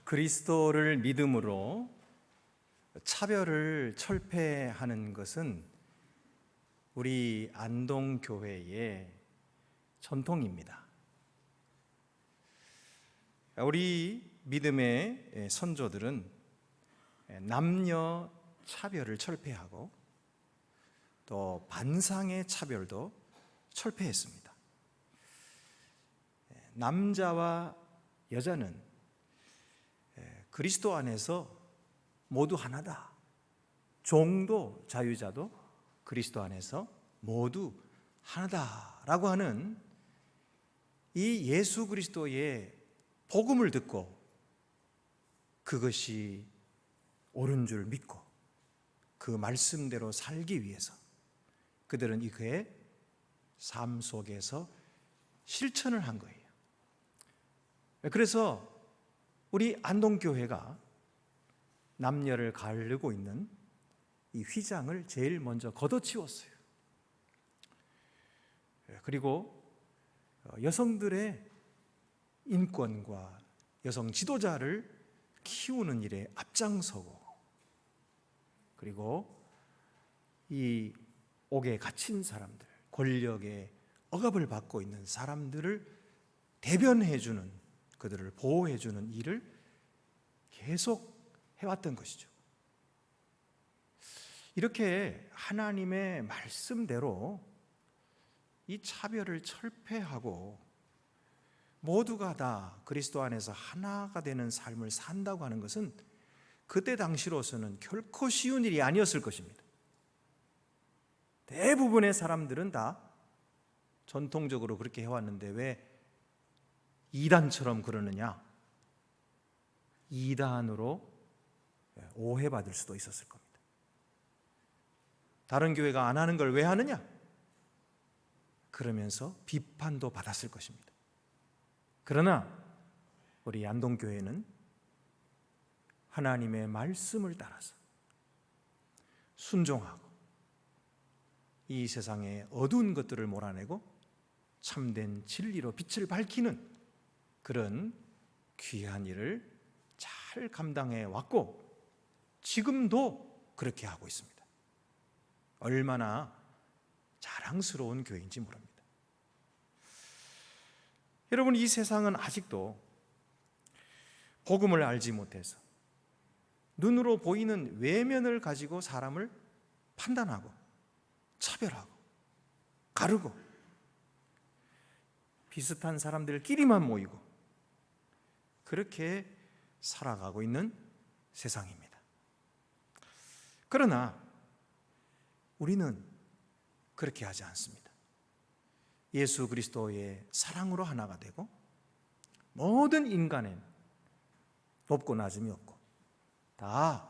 그리스도를 믿음으로 차별을 철폐하는 것은 우리 안동교회의 전통입니다. 우리 믿음의 선조들은 남녀 차별을 철폐하고 또 반상의 차별도 철폐했습니다. 남자와 여자는 그리스도 안에서 모두 하나다. 종도 자유자도 그리스도 안에서 모두 하나다라고 하는 이 예수 그리스도의 복음을 듣고 그것이 옳은 줄 믿고 그 말씀대로 살기 위해서 그들은 이 그의 삶 속에서 실천을 한 거예요. 그래서 우리 안동교회가 남녀를 가르고 있는 이 휘장을 제일 먼저 걷어치웠어요. 그리고 여성들의 인권과 여성 지도자를 키우는 일에 앞장서고, 그리고 이 옥에 갇힌 사람들, 권력의 억압을 받고 있는 사람들을 대변해주는, 그들을 보호해주는 일을 계속 해왔던 것이죠. 이렇게 하나님의 말씀대로 이 차별을 철폐하고 모두가 다 그리스도 안에서 하나가 되는 삶을 산다고 하는 것은 그때 당시로서는 결코 쉬운 일이 아니었을 것입니다. 대부분의 사람들은 다 전통적으로 그렇게 해왔는데 왜 이단처럼 그러느냐? 이단으로 오해받을 수도 있었을 겁니다. 다른 교회가 안 하는 걸 왜 하느냐? 그러면서 비판도 받았을 것입니다. 그러나 우리 안동교회는 하나님의 말씀을 따라서 순종하고 이 세상의 어두운 것들을 몰아내고 참된 진리로 빛을 밝히는 그런 귀한 일을 잘 감당해 왔고 지금도 그렇게 하고 있습니다. 얼마나 자랑스러운 교회인지 모릅니다. 여러분, 이 세상은 아직도 복음을 알지 못해서 눈으로 보이는 외면을 가지고 사람을 판단하고 차별하고 가르고 비슷한 사람들끼리만 모이고 그렇게 살아가고 있는 세상입니다. 그러나 우리는 그렇게 하지 않습니다. 예수 그리스도의 사랑으로 하나가 되고 모든 인간은 높고 낮음이 없고 다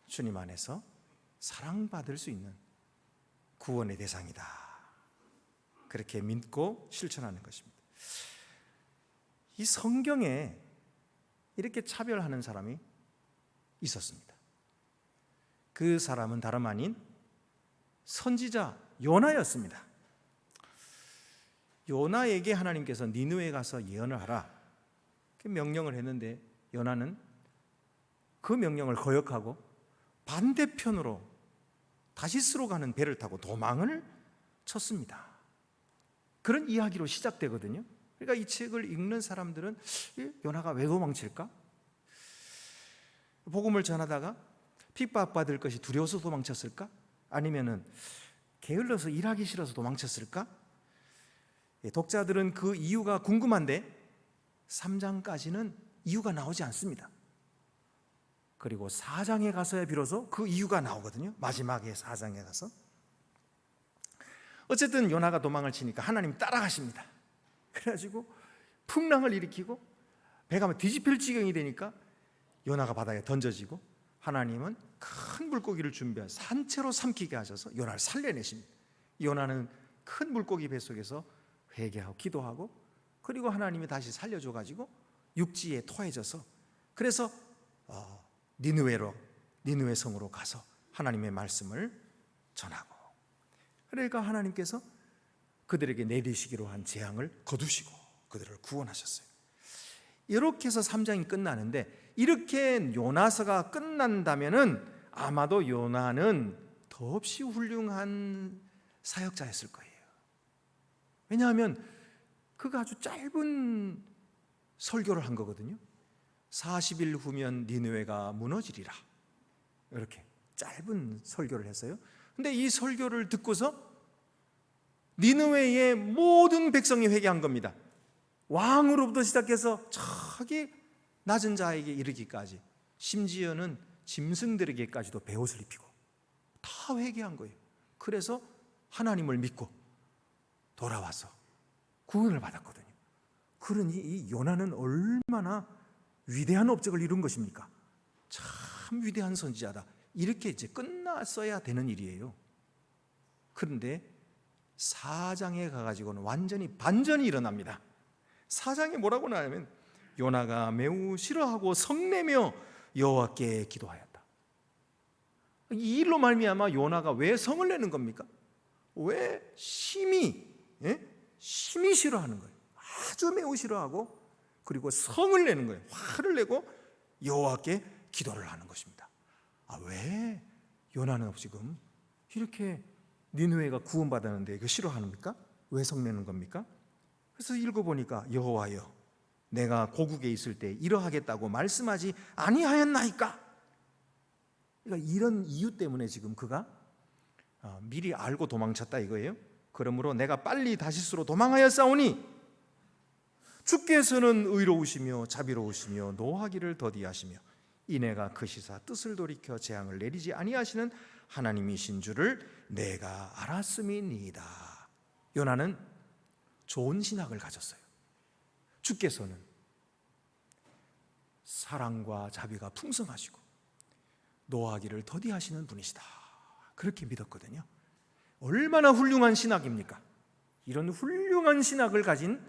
주님 안에서 사랑받을 수 있는 구원의 대상이다. 그렇게 믿고 실천하는 것입니다. 이 성경에 이렇게 차별하는 사람이 있었습니다. 그 사람은 다름 아닌 선지자 요나였습니다. 요나에게 하나님께서 니느웨에 가서 예언을 하라 명령을 했는데 요나는 그 명령을 거역하고 반대편으로 다시스로 가는 배를 타고 도망을 쳤습니다. 그런 이야기로 시작되거든요. 그러니까 이 책을 읽는 사람들은 요나가 왜 도망칠까? 복음을 전하다가 핍박받을 것이 두려워서 도망쳤을까? 아니면은 게을러서 일하기 싫어서 도망쳤을까? 독자들은 그 이유가 궁금한데 3장까지는 이유가 나오지 않습니다. 그리고 4장에 가서야 비로소 그 이유가 나오거든요. 마지막에 4장에 가서. 어쨌든 요나가 도망을 치니까 하나님 따라가십니다. 그래가지고 풍랑을 일으키고 배가 뒤집힐 지경이 되니까 요나가 바다에 던져지고 하나님은 큰 물고기를 준비해 산채로 삼키게 하셔서 요나를 살려내십니다. 요나는 큰 물고기 뱃속에서 회개하고 기도하고 그리고 하나님이 다시 살려줘가지고 육지에 토해져서 그래서 니느웨 성으로 가서 하나님의 말씀을 전하고 그러니까 하나님께서 그들에게 내리시기로 한 재앙을 거두시고 그들을 구원하셨어요. 이렇게 해서 3장이 끝나는데, 이렇게 요나서가 끝난다면은 아마도 요나는 더없이 훌륭한 사역자였을 거예요. 왜냐하면 그가 아주 짧은 설교를 한 거거든요. 40일 후면 니느웨가 무너지리라, 이렇게 짧은 설교를 했어요. 근데 이 설교를 듣고서 니느웨의 모든 백성이 회개한 겁니다. 왕으로부터 시작해서 저기 낮은 자에게 이르기까지, 심지어는 짐승들에게까지도 베옷을 입히고 다 회개한 거예요. 그래서 하나님을 믿고 돌아와서 구원을 받았거든요. 그러니 이 요나는 얼마나 위대한 업적을 이룬 것입니까? 참 위대한 선지자다, 이렇게 이제 끝났어야 되는 일이에요. 그런데 4장에 가가지고는 완전히 반전이 일어납니다. 4장에 뭐라고 나오냐면, 요나가 매우 싫어하고 성내며 여호와께 기도하였다. 이 일로 말미암아 요나가 왜 성을 내는 겁니까? 왜 심히 싫어하는 거예요. 아주 매우 싫어하고, 그리고 성을 내는 거예요. 화를 내고 여호와께 기도를 하는 것입니다. 왜 요나는 지금 이렇게 니느웨가 구원받았는데 이거 싫어합니까? 왜 성내는 겁니까? 그래서 읽어보니까, 여호와여, 내가 고국에 있을 때 이러하겠다고 말씀하지 아니하였나이까? 그러니까 이런 이유 때문에 지금 그가 미리 알고 도망쳤다 이거예요. 그러므로 내가 빨리 다시스로 도망하였사오니 주께서는 의로우시며 자비로우시며 노하기를 더디하시며 이내가 크시사 뜻을 돌이켜 재앙을 내리지 아니하시는 하나님이신 줄을 내가 알았음이니이다. 요나는 좋은 신학을 가졌어요. 주께서는 사랑과 자비가 풍성하시고 노하기를 더디하시는 분이시다, 그렇게 믿었거든요. 얼마나 훌륭한 신학입니까? 이런 훌륭한 신학을 가진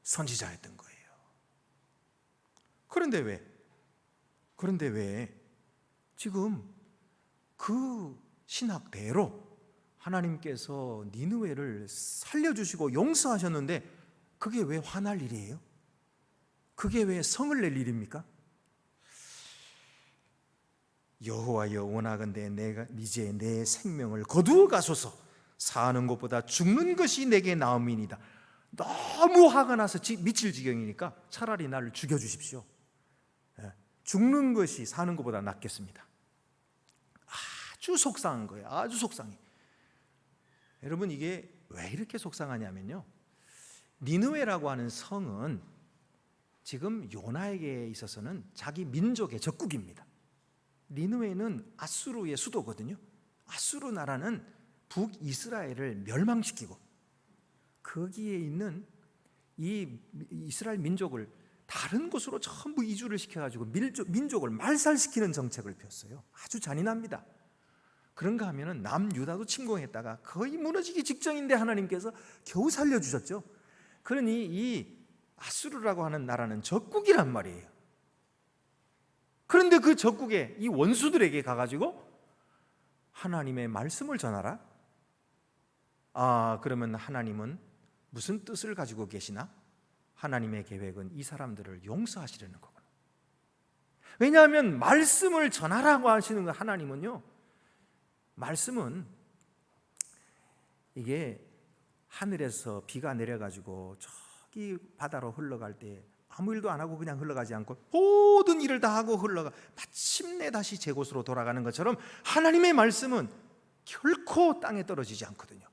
선지자였던 거예요. 그런데 왜 지금 그 신학대로 하나님께서 니느웨를 살려주시고 용서하셨는데 그게 왜 화날 일이에요? 그게 왜 성을 낼 일입니까? 여호와여, 원하건대 내가 이제 내 생명을 거두어 가소서. 사는 것보다 죽는 것이 내게 나음이니이다. 너무 화가 나서 미칠 지경이니까 차라리 나를 죽여주십시오. 죽는 것이 사는 것보다 낫겠습니다. 아주 속상한 거예요. 아주 속상해. 여러분, 이게 왜 이렇게 속상하냐면요, 니느웨라고 하는 성은 지금 요나에게 있어서는 자기 민족의 적국입니다. 니느웨는 아수르의 수도거든요. 아수르 나라는 북이스라엘을 멸망시키고 거기에 있는 이 이스라엘 민족을 다른 곳으로 전부 이주를 시켜가지고 민족을 말살시키는 정책을 폈어요. 아주 잔인합니다. 그런가 하면은 남유다도 침공했다가 거의 무너지기 직전인데 하나님께서 겨우 살려주셨죠. 그러니 이 아수르라고 하는 나라는 적국이란 말이에요. 그런데 그 적국에 이 원수들에게 가가지고 하나님의 말씀을 전하라. 그러면 하나님은 무슨 뜻을 가지고 계시나? 하나님의 계획은 이 사람들을 용서하시려는 거구나. 왜냐하면 말씀을 전하라고 하시는 하나님은요, 말씀은 이게 하늘에서 비가 내려가지고 저기 바다로 흘러갈 때 아무 일도 안 하고 그냥 흘러가지 않고 모든 일을 다 하고 흘러가 마침내 다시 제 곳으로 돌아가는 것처럼 하나님의 말씀은 결코 땅에 떨어지지 않거든요.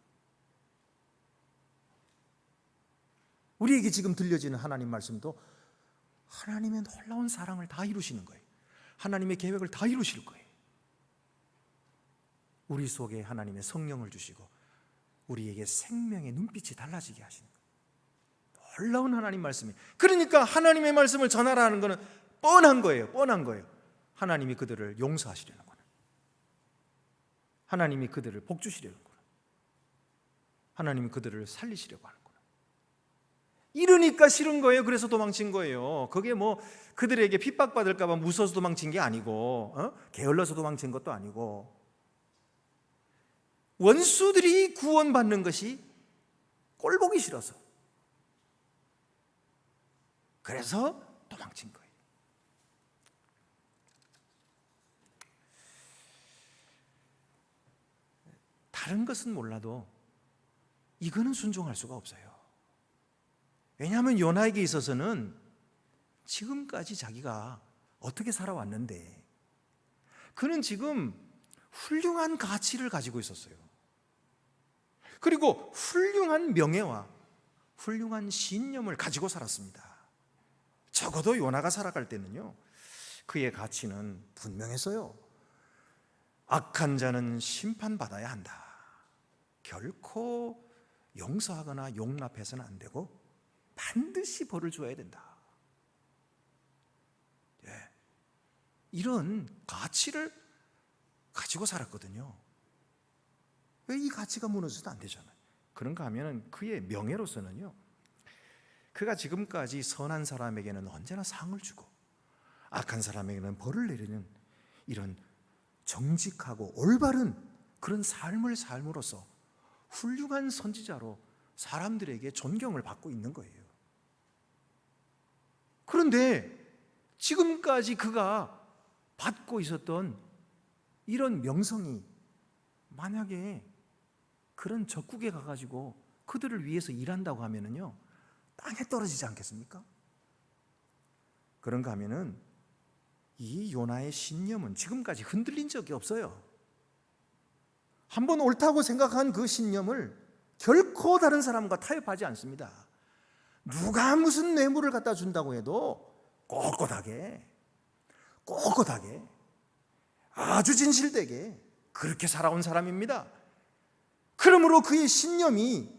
우리에게 지금 들려지는 하나님 말씀도 하나님의 놀라운 사랑을 다 이루시는 거예요. 하나님의 계획을 다 이루실 거예요. 우리 속에 하나님의 성령을 주시고 우리에게 생명의 눈빛이 달라지게 하시는 거예요. 놀라운 하나님 말씀이에요. 그러니까 하나님의 말씀을 전하라는 것은 뻔한 거예요. 뻔한 거예요. 하나님이 그들을 용서하시려는 거예요. 하나님이 그들을 복주시려는 거예요. 하나님이 그들을 살리시려고 하는 거예요. 이러니까 싫은 거예요. 그래서 도망친 거예요. 그게 뭐 그들에게 핍박받을까 봐 무서워서 도망친 게 아니고 게을러서 도망친 것도 아니고, 원수들이 구원받는 것이 꼴보기 싫어서, 그래서 도망친 거예요. 다른 것은 몰라도 이거는 순종할 수가 없어요. 왜냐하면 요나에게 있어서는 지금까지 자기가 어떻게 살아왔는데 그는 지금 훌륭한 가치를 가지고 있었어요. 그리고 훌륭한 명예와 훌륭한 신념을 가지고 살았습니다. 적어도 요나가 살아갈 때는요, 그의 가치는 분명했어요. 악한 자는 심판받아야 한다. 결코 용서하거나 용납해서는 안 되고 반드시 벌을 줘야 된다. 이런 가치를 가지고 살았거든요. 왜 이 가치가 무너져도 안 되잖아요. 그런가 하면 그의 명예로서는요, 그가 지금까지 선한 사람에게는 언제나 상을 주고 악한 사람에게는 벌을 내리는 이런 정직하고 올바른 그런 삶을 삶으로써 훌륭한 선지자로 사람들에게 존경을 받고 있는 거예요. 그런데 지금까지 그가 받고 있었던 이런 명성이 만약에 그런 적국에 가가지고 그들을 위해서 일한다고 하면은요, 땅에 떨어지지 않겠습니까? 그런가 하면은 이 요나의 신념은 지금까지 흔들린 적이 없어요. 한번 옳다고 생각한 그 신념을 결코 다른 사람과 타협하지 않습니다. 누가 무슨 뇌물을 갖다 준다고 해도 꼿꼿하게 아주 진실되게 그렇게 살아온 사람입니다. 그러므로 그의 신념이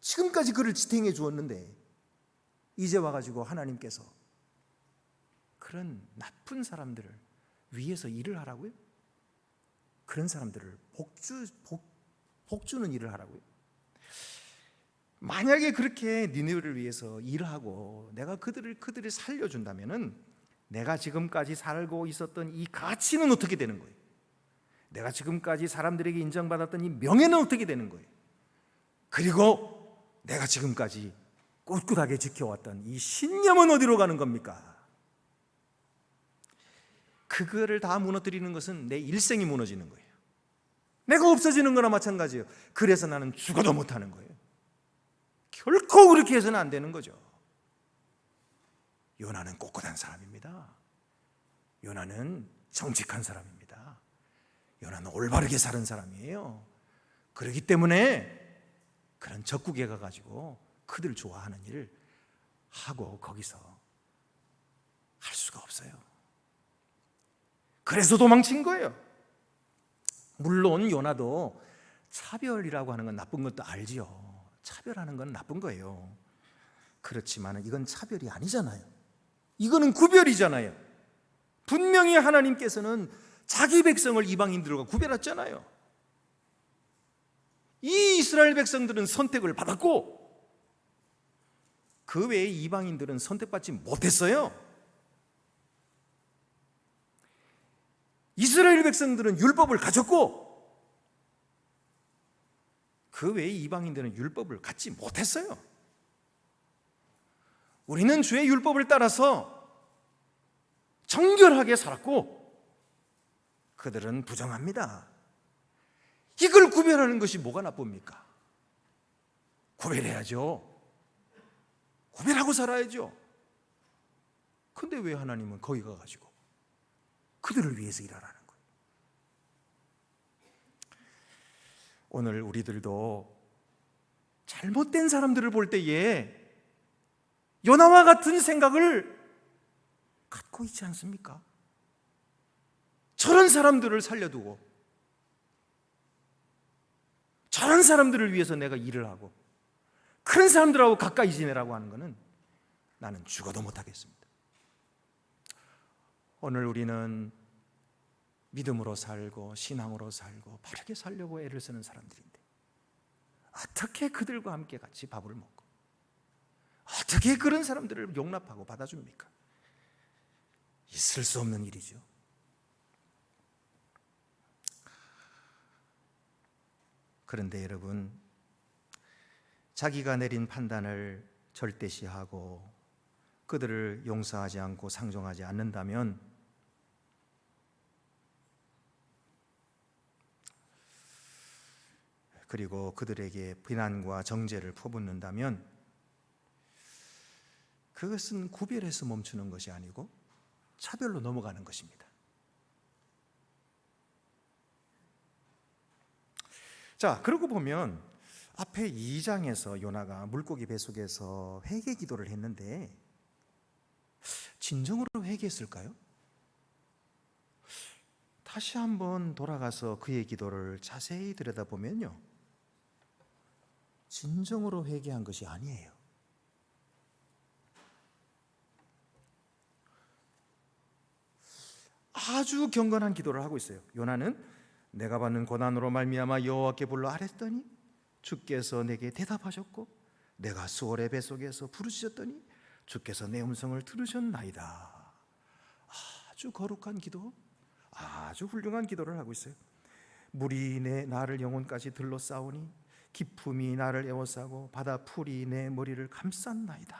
지금까지 그를 지탱해 주었는데 이제 와가지고 하나님께서 그런 나쁜 사람들을 위해서 일을 하라고요? 그런 사람들을 복주는 일을 하라고요? 만약에 그렇게 니느웨를 위해서 일하고 내가 그들을 살려준다면은 내가 지금까지 살고 있었던 이 가치는 어떻게 되는 거예요? 내가 지금까지 사람들에게 인정받았던 이 명예는 어떻게 되는 거예요? 그리고 내가 지금까지 꿋꿋하게 지켜왔던 이 신념은 어디로 가는 겁니까? 그거를 다 무너뜨리는 것은 내 일생이 무너지는 거예요. 내가 없어지는 거나 마찬가지예요. 그래서 나는 죽어도 못하는 거예요. 결코 그렇게 해서는 안 되는 거죠. 요나는 꼿꼿한 사람입니다. 요나는 정직한 사람입니다. 요나는 올바르게 사는 사람이에요. 그렇기 때문에 그런 적국에 가가지고 그들 좋아하는 일을 하고 거기서 할 수가 없어요. 그래서 도망친 거예요. 물론 요나도 차별이라고 하는 건 나쁜 것도 알지요. 차별하는 건 나쁜 거예요. 그렇지만 이건 차별이 아니잖아요. 이거는 구별이잖아요. 분명히 하나님께서는 자기 백성을 이방인들과 구별했잖아요. 이 이스라엘 백성들은 선택을 받았고 그 외에 이방인들은 선택받지 못했어요. 이스라엘 백성들은 율법을 가졌고 그 외에 이방인들은 율법을 갖지 못했어요. 우리는 주의 율법을 따라서 정결하게 살았고 그들은 부정합니다. 이걸 구별하는 것이 뭐가 나쁩니까? 구별해야죠. 구별하고 살아야죠. 근데 왜 하나님은 거기 가가지고 그들을 위해서 일하라는 거예요? 오늘 우리들도 잘못된 사람들을 볼 때에 요나와 같은 생각을 갖고 있지 않습니까? 저런 사람들을 살려두고 저런 사람들을 위해서 내가 일을 하고 그런 사람들하고 가까이 지내라고 하는 것은 나는 죽어도 못하겠습니다. 오늘 우리는 믿음으로 살고 신앙으로 살고 바르게 살려고 애를 쓰는 사람들인데 어떻게 그들과 함께 같이 밥을 먹고 어떻게 그런 사람들을 용납하고 받아줍니까? 있을 수 없는 일이죠. 그런데 여러분, 자기가 내린 판단을 절대시하고 그들을 용서하지 않고 상종하지 않는다면 그리고 그들에게 비난과 정죄를 퍼붓는다면 그것은 구별해서 멈추는 것이 아니고 차별로 넘어가는 것입니다. 자, 그러고 보면 앞에 2장에서 요나가 물고기 뱃속에서 회개 기도를 했는데 진정으로 회개했을까요? 다시 한번 돌아가서 그의 기도를 자세히 들여다보면요, 진정으로 회개한 것이 아니에요. 아주 경건한 기도를 하고 있어요. 요나는 내가 받는 고난으로 말미암아 여호와께 불러 아뢰었더니 주께서 내게 대답하셨고 내가 수월의 뱃속에서 부르짖었더니 주께서 내 음성을 들으셨나이다. 아주 거룩한 기도, 아주 훌륭한 기도를 하고 있어요. 물이 나를 영혼까지 들러싸우니 기품이 나를 에워싸고 바다 풀이 내 머리를 감쌌나이다.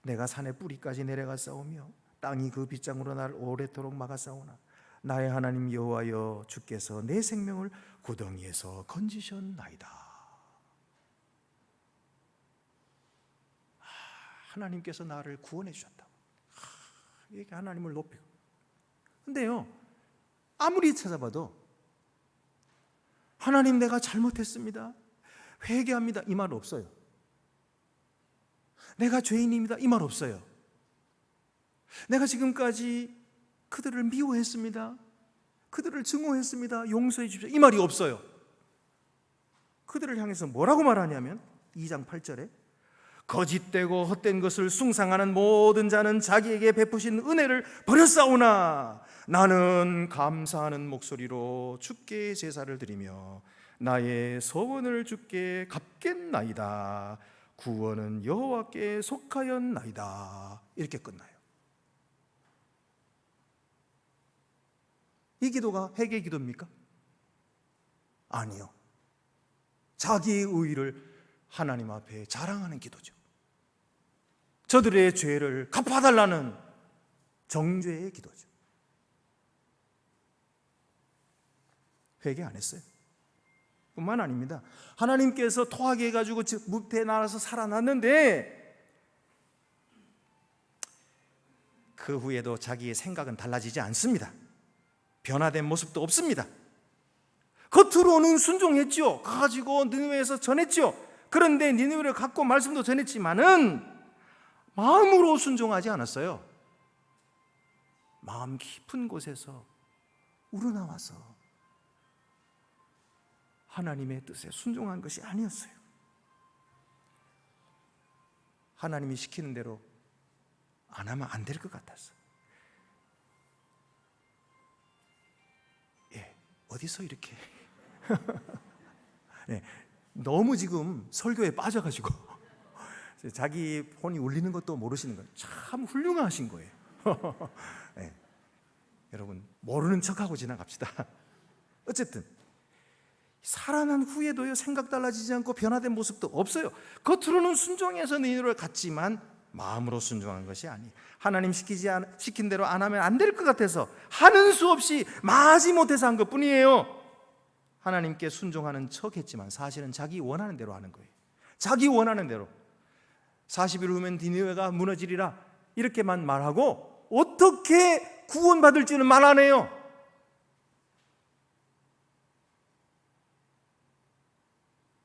내가 산의 뿌리까지 내려가 싸우며 땅이 그 빗장으로 나를 오래도록 막아 싸우나 나의 하나님 여호와여 주께서 내 생명을 구덩이에서 건지셨나이다. 하나님께서 나를 구원해 주셨다고. 이게 하나님을 높이고. 근데요, 아무리 찾아봐도 하나님 내가 잘못했습니다, 회개합니다 이 말 없어요. 내가 죄인입니다 이 말 없어요. 내가 지금까지 그들을 미워했습니다, 그들을 증오했습니다, 용서해 주십시오 이 말이 없어요. 그들을 향해서 뭐라고 말하냐면 2장 8절에 거짓되고 헛된 것을 숭상하는 모든 자는 자기에게 베푸신 은혜를 버렸사오나 나는 감사하는 목소리로 주께 제사를 드리며 나의 소원을 주께 갚겠나이다. 구원은 여호와께 속하였나이다. 이렇게 끝나요. 이 기도가 회개 기도입니까? 아니요. 자기의 의의를 하나님 앞에 자랑하는 기도죠. 저들의 죄를 갚아달라는 정죄의 기도죠. 회개 안 했어요. 뿐만 아닙니다. 하나님께서 토하게 해가지고 무태에 나와서 살아났는데 그 후에도 자기의 생각은 달라지지 않습니다. 변화된 모습도 없습니다. 겉으로는 순종했죠. 가가지고 니느웨에서 전했죠. 그런데 니느웨를 갖고 말씀도 전했지만은 마음으로 순종하지 않았어요. 마음 깊은 곳에서 우러나와서 하나님의 뜻에 순종한 것이 아니었어요. 하나님이 시키는 대로 안 하면 안 될 것 같았어요. 예, 어디서 이렇게 예, 너무 지금 설교에 빠져가지고 자기 폰이 울리는 것도 모르시는 거예요. 참 훌륭하신 거예요. 네. 여러분 모르는 척하고 지나갑시다. 어쨌든 살아난 후에도요 생각 달라지지 않고 변화된 모습도 없어요. 겉으로는 순종해서 니느웨를 갔지만 마음으로 순종한 것이 아니에요. 하나님 시킨 대로 안 하면 안 될 것 같아서 하는 수 없이 마지 못해서 한 것뿐이에요. 하나님께 순종하는 척했지만 사실은 자기 원하는 대로 하는 거예요. 자기 원하는 대로 40일 후면 니느웨가 무너지리라 이렇게만 말하고 어떻게 구원받을지는 말 안 해요.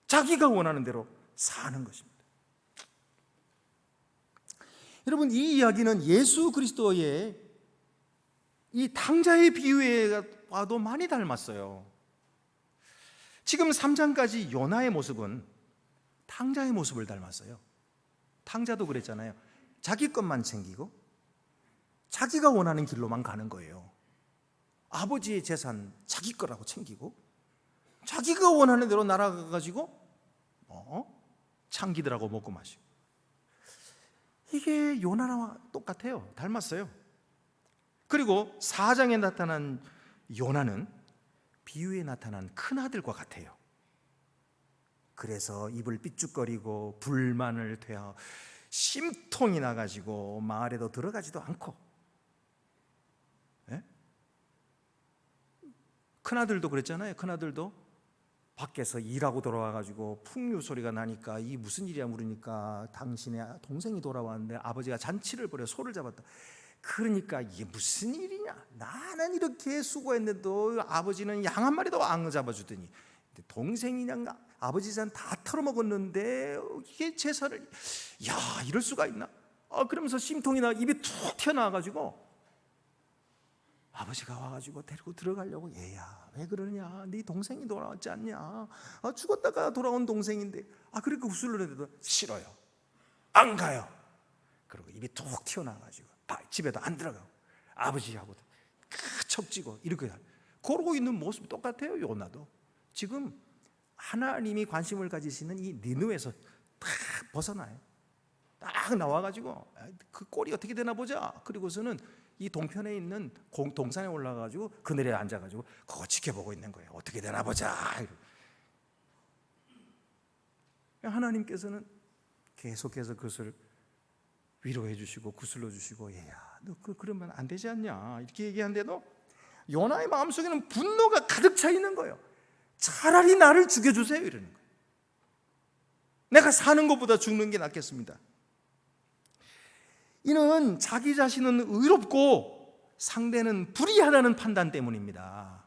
자기가 원하는 대로 사는 것입니다. 여러분 이 이야기는 예수 그리스도의 이 탕자의 비유와도 많이 닮았어요. 지금 3장까지 요나의 모습은 탕자의 모습을 닮았어요. 탕자도 그랬잖아요. 자기 것만 챙기고 자기가 원하는 길로만 가는 거예요. 아버지의 재산 자기 거라고 챙기고 자기가 원하는 대로 날아가가지고 창기들하고 먹고 마시고. 이게 요나와 똑같아요. 닮았어요. 그리고 4장에 나타난 요나는 비유에 나타난 큰아들과 같아요. 그래서 입을 삐죽거리고 불만을 퇴하고 심통이 나가지고 마을에도 들어가지도 않고, 예? 큰아들도 그랬잖아요. 큰아들도 밖에서 일하고 돌아와가지고 풍류 소리가 나니까 이 무슨 일이야 물으니까 당신의 동생이 돌아왔는데 아버지가 잔치를 벌여 소를 잡았다. 그러니까 이게 무슨 일이냐, 나는 이렇게 수고했는데도 아버지는 양 한 마리도 안 잡아주더니 동생이 양 아버지 잔 다 털어먹었는데 이게 제사를, 야 이럴 수가 있나? 그러면서 심통이 나 입이 툭 튀어나와가지고 아버지가 와가지고 데리고 들어가려고, 얘야 왜 그러냐, 네 동생이 돌아왔지 않냐, 죽었다가 돌아온 동생인데, 그렇게 구슬르는데도 싫어요, 안 가요. 그리고 입이 툭 튀어나와가지고 집에도 안 들어가고 아버지하고 척지고 이렇게 그러고 있는 모습 똑같아요. 요나도 지금 하나님이 관심을 가지시는 이 니느웨에서 딱 벗어나요. 딱 나와가지고 그 꼴이 어떻게 되나 보자. 그리고서는 이 동편에 있는 동산에 올라가가지고 그늘에 앉아가지고 그거 지켜보고 있는 거예요. 어떻게 되나 보자. 하나님께서는 계속해서 그것을 위로해 주시고 구슬러 주시고, 얘야 너 그러면 안 되지 않냐 이렇게 얘기하는데도 요나의 마음속에는 분노가 가득 차 있는 거예요. 차라리 나를 죽여주세요 이러는 거예요. 내가 사는 것보다 죽는 게 낫겠습니다. 이는 자기 자신은 의롭고 상대는 불의하다는 판단 때문입니다.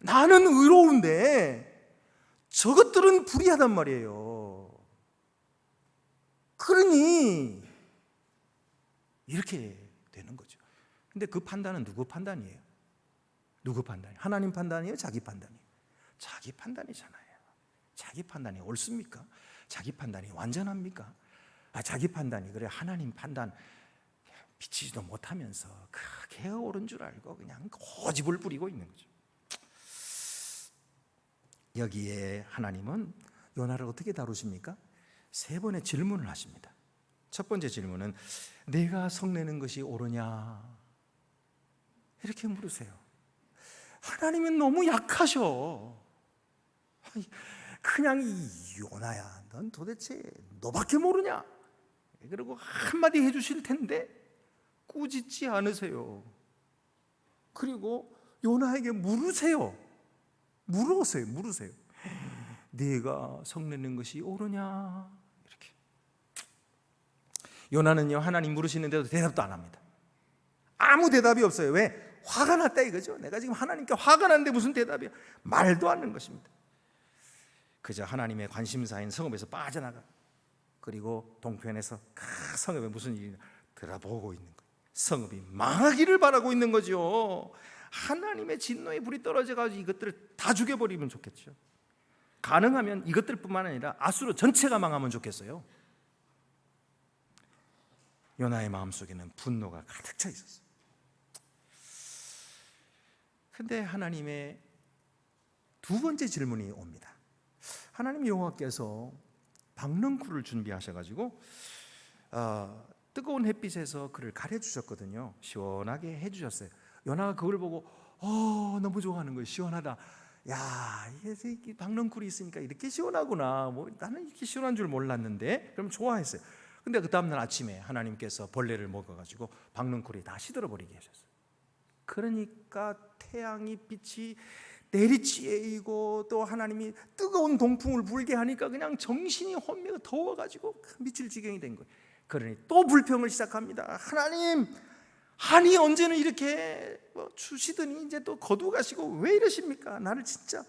나는 의로운데 저것들은 불의하단 말이에요. 그러니 이렇게 되는 거죠. 근데 그 판단은 누구 판단이에요? 누구 판단이에요? 하나님 판단이에요? 자기 판단이에요? 자기 판단이잖아요. 자기 판단이 옳습니까? 자기 판단이 완전합니까? 자기 판단이 그래 하나님 판단 비치지도 못하면서 그게 옳은 줄 알고 그냥 고집을 부리고 있는 거죠. 여기에 하나님은 요나를 어떻게 다루십니까? 세 번의 질문을 하십니다. 첫 번째 질문은 내가 성내는 것이 옳으냐 이렇게 물으세요. 하나님은 너무 약하셔. 그냥 이 요나야 넌 도대체 너밖에 모르냐? 그리고 한마디 해주실 텐데 꾸짖지 않으세요. 그리고 요나에게 물으세요. 물으세요. 네가 성내는 것이 옳으냐? 이렇게. 요나는요 하나님 물으시는데도 대답도 안 합니다. 아무 대답이 없어요. 왜? 화가 났다 이거죠. 내가 지금 하나님께 화가 났는데 무슨 대답이야? 말도 않는 것입니다. 그저 하나님의 관심사인 성읍에서 빠져나가, 그리고 동편에서 성읍에 무슨 일이 들어보고 있는 거예요. 성읍이 망하기를 바라고 있는 거죠. 하나님의 진노의 불이 떨어져가지고 이것들을 다 죽여버리면 좋겠죠. 가능하면 이것들뿐만 아니라 아수르 전체가 망하면 좋겠어요. 요나의 마음속에는 분노가 가득 차 있었어요. 근데 하나님의 두 번째 질문이 옵니다. 하나님 여호와께서 박넝쿨을 준비하셔가지고 뜨거운 햇빛에서 그를 가려주셨거든요. 시원하게 해주셨어요. 요나가 그걸 보고 너무 좋아하는 거예요. 시원하다. 야, 이게 박넝쿨이 있으니까 이렇게 시원하구나. 나는 이렇게 시원한 줄 몰랐는데. 그럼 좋아했어요. 근데 그 다음날 아침에 하나님께서 벌레를 먹어가지고 박넝쿨이 다 시들어버리게 하셨어요. 그러니까 태양이 빛이 내리쬐이고 또 하나님이 뜨거운 동풍을 불게 하니까 그냥 정신이 혼미가 더워가지고 미칠 지경이 된 거예요. 그러니 또 불평을 시작합니다. 하나님, 한이 언제는 이렇게 주시더니 이제 또 거두어 가시고 왜 이러십니까? 나를 진짜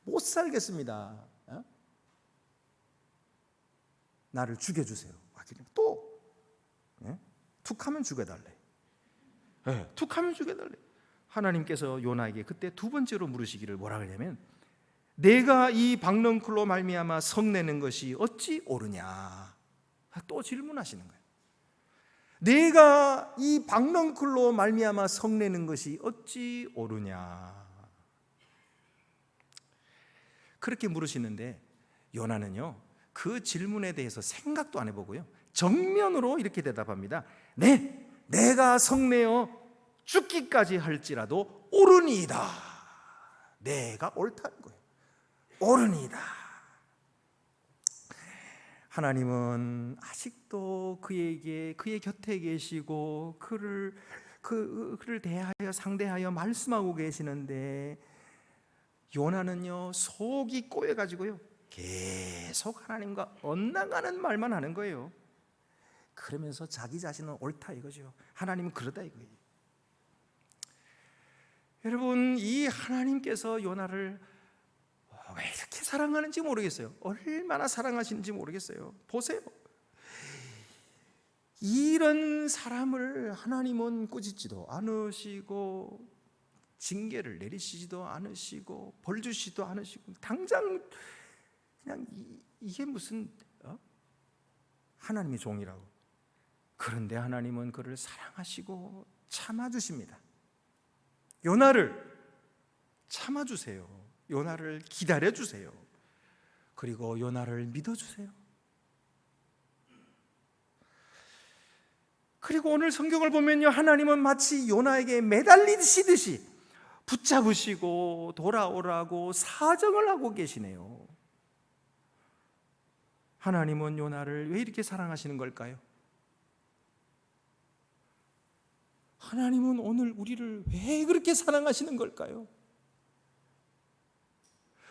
못 살겠습니다. 나를 죽여주세요. 또 툭하면 죽여달래. 툭하면 죽여달래. 하나님께서 요나에게 그때 두 번째로 물으시기를 뭐라 그러냐면, 내가 이 박넝쿨로 말미암아 성내는 것이 어찌 옳으냐. 또 질문하시는 거예요. 내가 이 박넝쿨로 말미암아 성내는 것이 어찌 옳으냐. 그렇게 물으시는데 요나는요 그 질문에 대해서 생각도 안 해보고요 정면으로 이렇게 대답합니다. 네, 내가 성내어 죽기까지 할지라도 옳으니이다. 내가 옳다는 거예요. 옳으니이다. 하나님은 아직도 그의 곁에 계시고 그를 대하여 상대하여 말씀하고 계시는데, 요나는요 속이 꼬여가지고요 계속 하나님과 엇나가는 말만 하는 거예요. 그러면서 자기 자신은 옳다 이거죠. 하나님은 그러다 이거예요. 여러분, 이 하나님께서 요나를 왜 이렇게 사랑하는지 모르겠어요. 얼마나 사랑하시는지 모르겠어요. 보세요. 이런 사람을 하나님은 꾸짖지도 않으시고 징계를 내리시지도 않으시고 벌 주시지도 않으시고, 당장 그냥 이게 무슨 하나님의 종이라고. 그런데 하나님은 그를 사랑하시고 참아주십니다. 요나를 참아주세요. 요나를 기다려주세요. 그리고 요나를 믿어주세요. 그리고 오늘 성경을 보면요, 하나님은 마치 요나에게 매달리시듯이 붙잡으시고 돌아오라고 사정을 하고 계시네요. 하나님은 요나를 왜 이렇게 사랑하시는 걸까요? 하나님은 오늘 우리를 왜 그렇게 사랑하시는 걸까요?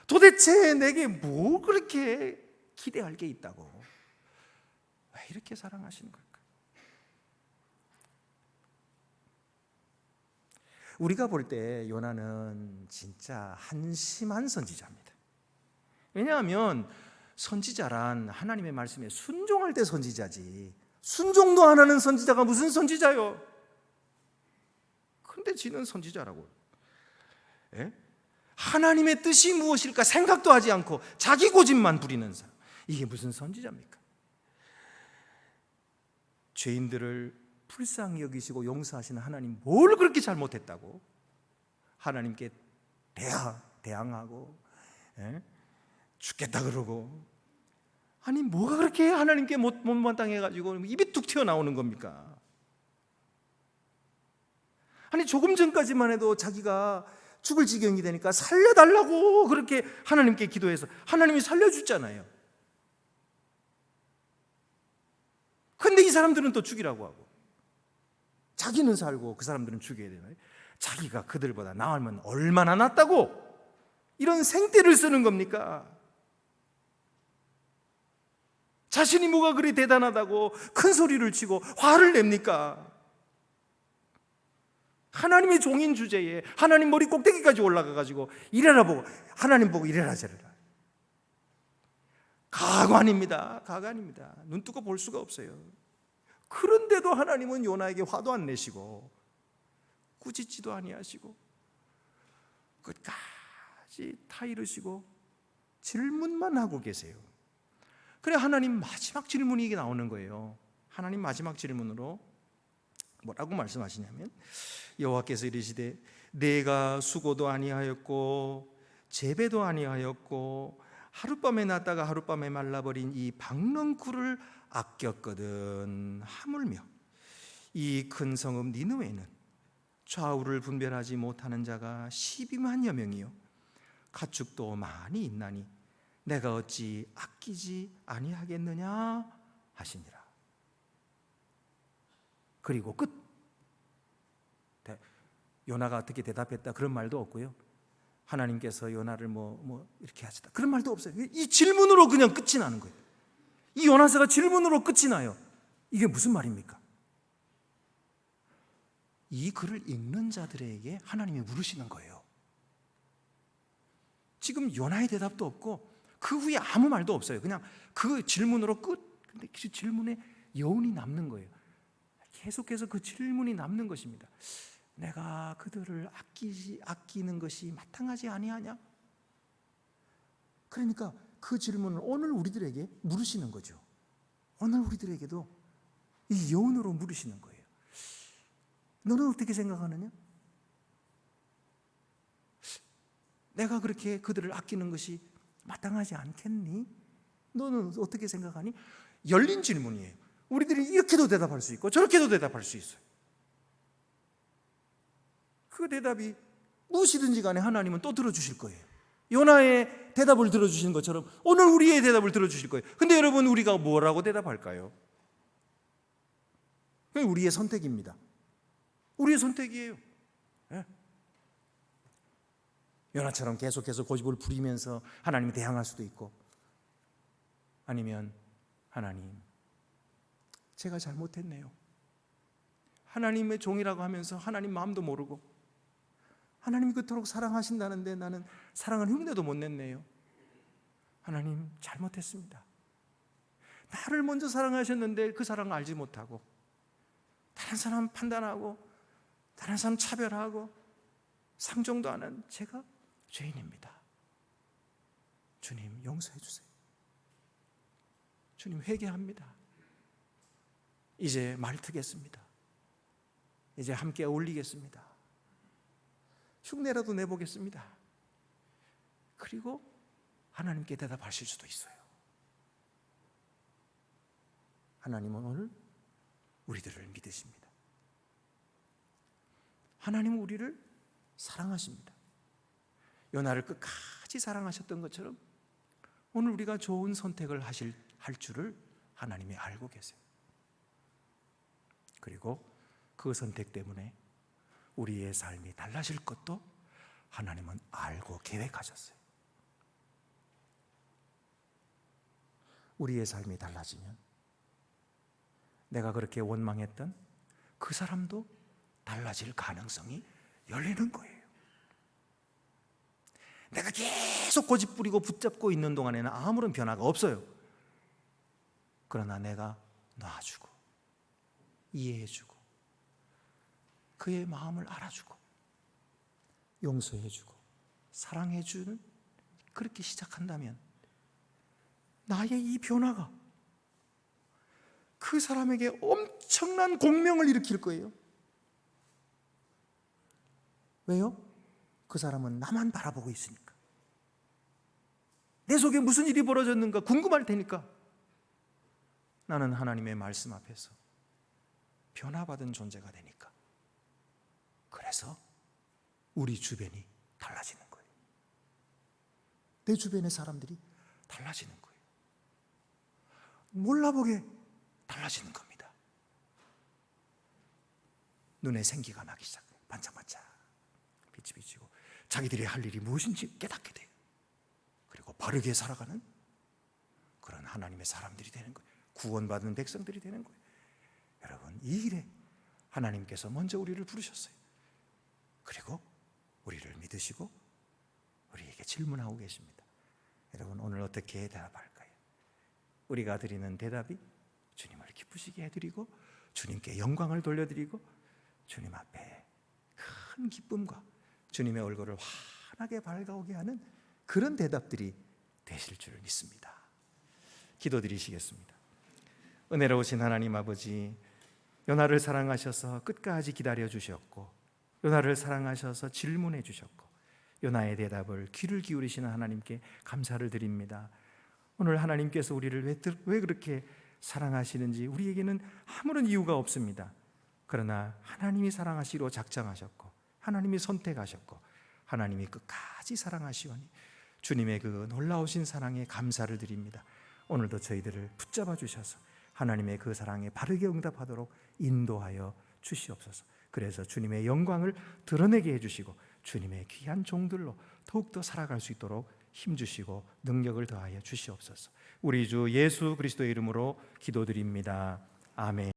도대체 내게 뭐 그렇게 기대할 게 있다고 왜 이렇게 사랑하시는 걸까요? 우리가 볼 때 요나는 진짜 한심한 선지자입니다. 왜냐하면 선지자란 하나님의 말씀에 순종할 때 선지자지, 순종도 안 하는 선지자가 무슨 선지자요? 근데 지는 선지자라고. 예? 하나님의 뜻이 무엇일까 생각도 하지 않고 자기 고집만 부리는 사람, 이게 무슨 선지자입니까? 죄인들을 불쌍히 여기시고 용서하시는 하나님, 뭘 그렇게 잘못했다고 하나님께 대항하고 죽겠다 그러고, 아니 뭐가 그렇게 하나님께 못마땅해가지고 입이 툭 튀어나오는 겁니까? 아니 조금 전까지만 해도 자기가 죽을 지경이 되니까 살려달라고 그렇게 하나님께 기도해서 하나님이 살려주잖아요. 근데 이 사람들은 또 죽이라고 하고, 자기는 살고 그 사람들은 죽여야 되나요? 자기가 그들보다 나으면 얼마나 낫다고 이런 생떼를 쓰는 겁니까? 자신이 뭐가 그리 대단하다고 큰 소리를 치고 화를 냅니까? 하나님의 종인 주제에 하나님 머리 꼭대기까지 올라가가지고 이래라 보고, 하나님 보고 이래라 저래라. 가관입니다. 가관입니다. 눈 뜨고 볼 수가 없어요. 그런데도 하나님은 요나에게 화도 안 내시고 꾸짖지도 아니하시고 끝까지 타이르시고 질문만 하고 계세요. 그래 하나님 마지막 질문이 나오는 거예요. 하나님 마지막 질문으로 뭐라고 말씀하시냐면, 여호와께서 이르시되 내가 수고도 아니하였고 재배도 아니하였고 하룻밤에 났다가 하룻밤에 말라버린 이 박넝쿨을 아꼈거든. 하물며 이 큰 성읍 니느웨는 좌우를 분별하지 못하는 자가 12만여 명이요 가축도 많이 있나니 내가 어찌 아끼지 아니하겠느냐 하시니라. 그리고 끝. 요나가 어떻게 대답했다 그런 말도 없고요, 하나님께서 요나를 뭐 이렇게 하시다 그런 말도 없어요. 이 질문으로 그냥 끝이 나는 거예요. 이 요나서가 질문으로 끝이 나요. 이게 무슨 말입니까? 이 글을 읽는 자들에게 하나님이 물으시는 거예요. 지금 요나의 대답도 없고 그 후에 아무 말도 없어요. 그냥 그 질문으로 끝. 근데 그 질문에 여운이 남는 거예요. 계속해서 그 질문이 남는 것입니다. 내가 그들을 아끼는 것이 마땅하지 아니하냐? 그러니까 그 질문을 오늘 우리들에게 물으시는 거죠. 오늘 우리들에게도 이 여운으로 물으시는 거예요. 너는 어떻게 생각하느냐? 내가 그렇게 그들을 아끼는 것이 마땅하지 않겠니? 너는 어떻게 생각하니? 열린 질문이에요. 우리들이 이렇게도 대답할 수 있고 저렇게도 대답할 수 있어요. 그 대답이 무엇이든지 간에 하나님은 또 들어주실 거예요. 요나의 대답을 들어주시는 것처럼 오늘 우리의 대답을 들어주실 거예요. 근데 여러분, 우리가 뭐라고 대답할까요? 그게 우리의 선택입니다. 우리의 선택이에요. 예? 요나처럼 계속해서 고집을 부리면서 하나님을 대항할 수도 있고, 아니면 하나님, 제가 잘못했네요. 하나님의 종이라고 하면서 하나님 마음도 모르고 하나님이 그토록 사랑하신다는데 나는 사랑을 흉내도 못 냈네요. 하나님, 잘못했습니다. 나를 먼저 사랑하셨는데 그 사랑을 알지 못하고 다른 사람 판단하고 다른 사람 차별하고 상종도 안 한 제가 죄인입니다. 주님, 용서해 주세요. 주님, 회개합니다. 이제 말 트겠습니다. 이제 함께 어울리겠습니다. 흉내라도 내보겠습니다. 그리고 하나님께 대답하실 수도 있어요. 하나님은 오늘 우리들을 믿으십니다. 하나님은 우리를 사랑하십니다. 요나를 끝까지 사랑하셨던 것처럼 오늘 우리가 좋은 선택을 할 줄을 하나님이 알고 계세요. 그리고 그 선택 때문에 우리의 삶이 달라질 것도 하나님은 알고 계획하셨어요. 우리의 삶이 달라지면 내가 그렇게 원망했던 그 사람도 달라질 가능성이 열리는 거예요. 내가 계속 고집부리고 붙잡고 있는 동안에는 아무런 변화가 없어요. 그러나 내가 놔주고 이해해주고 그의 마음을 알아주고 용서해주고 사랑해주는, 그렇게 시작한다면 나의 이 변화가 그 사람에게 엄청난 공명을 일으킬 거예요. 왜요? 그 사람은 나만 바라보고 있으니까. 내 속에 무슨 일이 벌어졌는가 궁금할 테니까. 나는 하나님의 말씀 앞에서 변화받은 존재가 되니까. 그래서 우리 주변이 달라지는 거예요. 내 주변의 사람들이 달라지는 거예요. 몰라보게 달라지는 겁니다. 눈에 생기가 나기 시작해요. 반짝반짝 빛이 비치고 자기들이 할 일이 무엇인지 깨닫게 돼요. 그리고 바르게 살아가는 그런 하나님의 사람들이 되는 거예요. 구원받은 백성들이 되는 거예요. 여러분, 이 일에 하나님께서 먼저 우리를 부르셨어요. 그리고 우리를 믿으시고 우리에게 질문하고 계십니다. 여러분, 오늘 어떻게 대답할까요? 우리가 드리는 대답이 주님을 기쁘시게 해드리고 주님께 영광을 돌려드리고 주님 앞에 큰 기쁨과 주님의 얼굴을 환하게 밝아오게 하는 그런 대답들이 되실 줄 믿습니다. 기도드리시겠습니다. 은혜로우신 하나님 아버지, 요나를 사랑하셔서 끝까지 기다려 주셨고 요나를 사랑하셔서 질문해 주셨고 요나의 대답을 귀를 기울이시는 하나님께 감사를 드립니다. 오늘 하나님께서 우리를 왜 그렇게 사랑하시는지 우리에게는 아무런 이유가 없습니다. 그러나 하나님이 사랑하시기로 작정하셨고 하나님이 선택하셨고 하나님이 끝까지 사랑하시오니 주님의 그 놀라우신 사랑에 감사를 드립니다. 오늘도 저희들을 붙잡아 주셔서 하나님의 그 사랑에 바르게 응답하도록 인도하여 주시옵소서. 그래서 주님의 영광을 드러내게 해주시고 주님의 귀한 종들로 더욱더 살아갈 수 있도록 힘주시고 능력을 더하여 주시옵소서. 우리 주 예수 그리스도의 이름으로 기도드립니다. 아멘.